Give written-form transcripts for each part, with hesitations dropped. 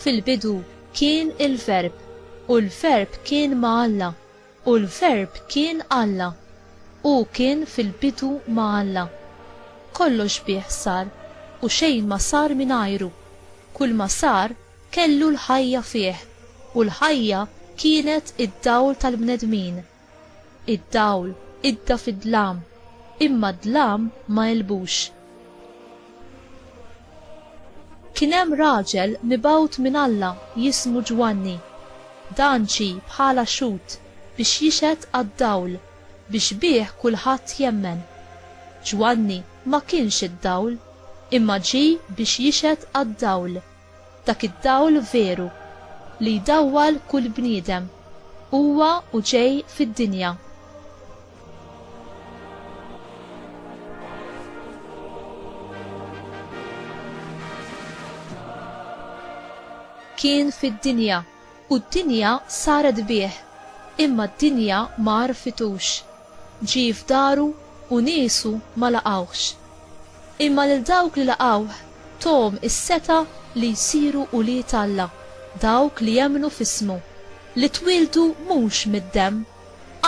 Fil-bidu kien il-Verb, u l-Verb kien ma' Alla, u l-Verb kien Alla, u kien fil-bidu ma' Alla. Kollox bih sar, u xejn ma sar mingħajru. Kull ma sar kellu l-ħajja fih, u l-ħajja kienet id-dawl tal-bnedmin. Id-dawl idda fid-dlam, imma d-dlam ma jelbux. Kien hemm raġel mibgħut minn Alla jismu Ġwanni. Dan ġie bħala xut biex jixhed għad-dawl, biex bih kulħadd jemmen. Ġwanni ma kienx id-dawl, imma ġie biex jixhed għad-dawl, dak id-dawl veru li jdawwal kull bniedem, huwa u ġej fid-dinja. Kien fid-dinja, u d-dinja saret bih, imma d-dinja ma rfitux. Ġie f'daru u niesu ma laqgħux. Imma lil dawk li laqgħuh tom is-seta li jsiru ulied Alla, dawk li jemmnu f'ismu, li twildu mhux mid-demm,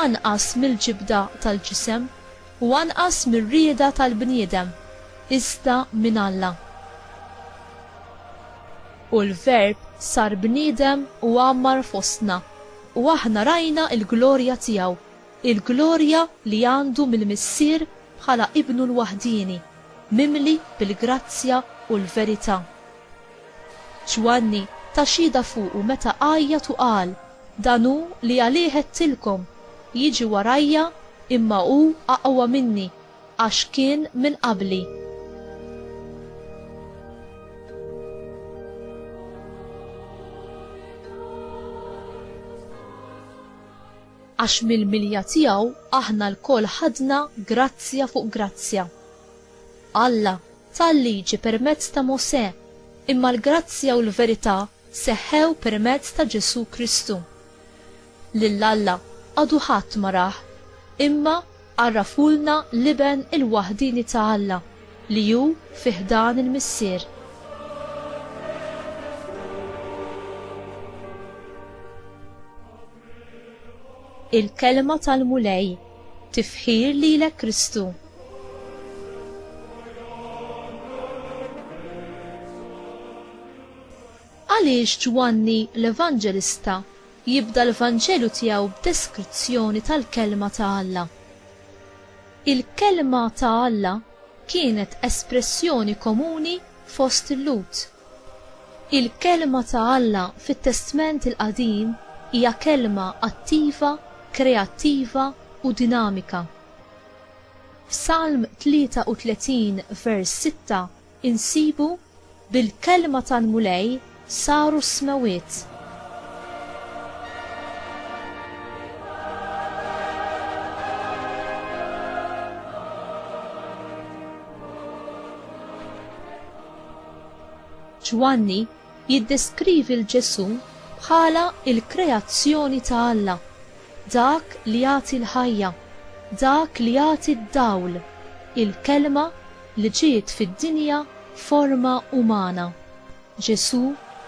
anqas mill-ġibda tal-ġisem u anqas mir-rieda tal-bniedem, iżda minn Alla. U l-Verb sar bniedem u għammar fostna, u aħna rajna il-glorja tiegħu, il-glorja li għandu mill-Missier bħala ibnu l-waħdini, mimli bil-grazzja u l-verità. Ġwanni taxxida fuqu meta għajjat u qal, dan hu li għalih għedtilkom, jiġi warajja imma hu aqwa minni għax kien minn qabli. Għax mill-milja tiegħu aħna l-kol ħadna grazzja fuq grazzja. Alla tal-liġi permezz ta' Mosè, imma l-grazzja u l-verità seħħew permezz ta' Ġesu Kristu. Lill-Alla għadu ħadd ma rah, imma għarrafulna l-iben il-waħdini ta' Alla li hu fih dan il-Missier. Il-kelma tal-mulej, tifħir lilek Kristu. Għaliex Ġwanni l-Evanġelista jibda l-Evanġelu tiegħu b'deskrizzjoni tal-kelma ta' Alla? Il-kelma ta' Alla kienet espressjoni komuni fost il-Lut. Il-kelma ta' Alla fit-Testament il-Qadim hija kelma attiva, kreattiva u dinamika. F'Salm 33 vers 6 insibu bil-kelma tal-mulej saru s-smawiet. Ġwanni jiddeskrivi l-Ġesu bħala il-kreazzjoni ta' Alla, dak li jagħti l-ħajja, dak li jagħti d-dawl, il-kelma li ġiet fid-dinja forma umana. Ġesu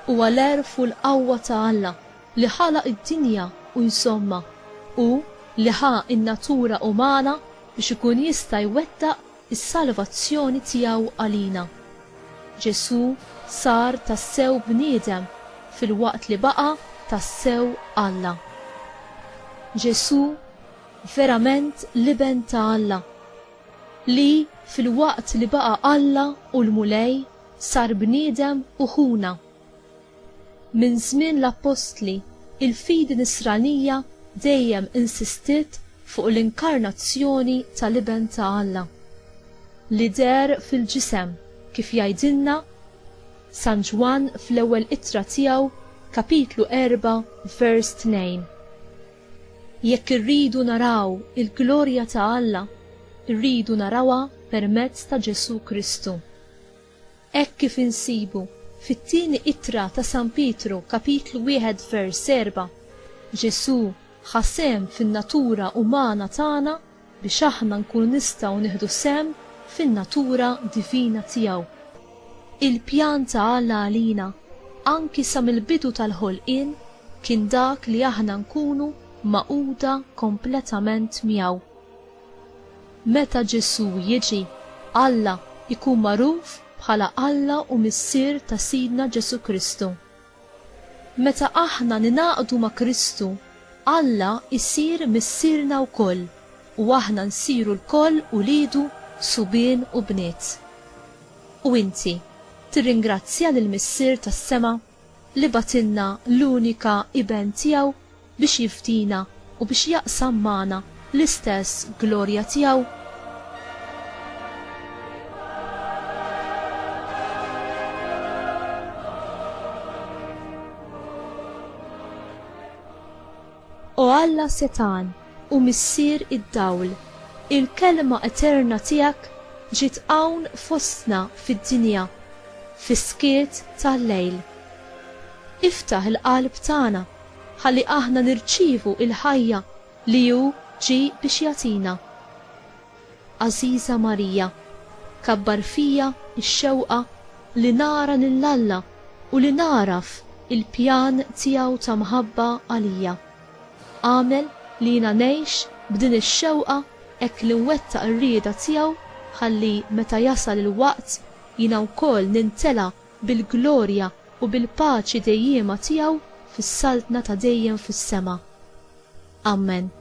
huwa l-erf u l-qawwa ta' Alla li ħalaq id-dinja u insomma, u li ħa in-natura umana biex ikun jista' jwettaq is-salvazzjoni tiegħu għalina. Ġesu sar tassew bniedem fil-waqt li baqa tassew Alla. Ġesu verament l-iben ta' Alla, li fil-waqt li baqa Alla u l-mulej sar bniedem u ħuna. Min żmien l-Apostli, il-fidi nisranija dejjem insistiet fuq l-inkarnazzjoni tal-iben ta' Alla, li der fil-ġisem kif jgħidilna San Ġwan fl-ewwel ittra tiegħu kapitlu 4 vers 2. Jekk irridu naraw il-glorja ta' Alla, irridu narawha permezz ta' Ġesu Kristu. Hekk kif insibu fit-tieni ittra ta' San Pietru kapitlu 1 vers 4, Ġesu ħasem fin-natura umana tagħna biex aħna nkunu nistgħu nieħdu sem fin-natura divina tiegħu. Il-pjan ta' Alla għalina anki sa mill-bidu tal-ħolqien kien dak li aħna nkunu maquda kompletament miegħu. Meta Ġesu jiġi, Alla jkun magħruf bħala Alla u missier ta' Sidna Ġesu Kristu. Meta aħna ninaqdu ma' Kristu, Alla jsir missierna wkoll u aħna nsiru lkoll ulidu subien u bniet. U inti tirringrazzja lil missier tas-sema li batilna l-unika iben tiegħu biex jifdina u biex jaqsam magħna l-istess glorja tiegħu. O Alla Setan u missier id-dawl, il-kelma eterna tiegħek ġiet hawn fostna fid-dinja, fis-skiet tal-lejl. Iftaħ il-qalb tagħna ħalli aħna nirċievu il-ħajja li hu ġi biex jagħtina. Għażiża Marija, kabbar fija x-xewqa li nara lil Alla u li naraf il-pjan tiegħu ta' mħabba għalija. Għamel li jiena ngħix b'din ix-xewqa hekk li nwettaq ir-rieda tiegħu ħalli meta jasal il-waqt jiena wkoll nintela bil-glorja u bil-paċi dejjema tiegħu fis-saltna ta' dejjem fis-sema. Amen.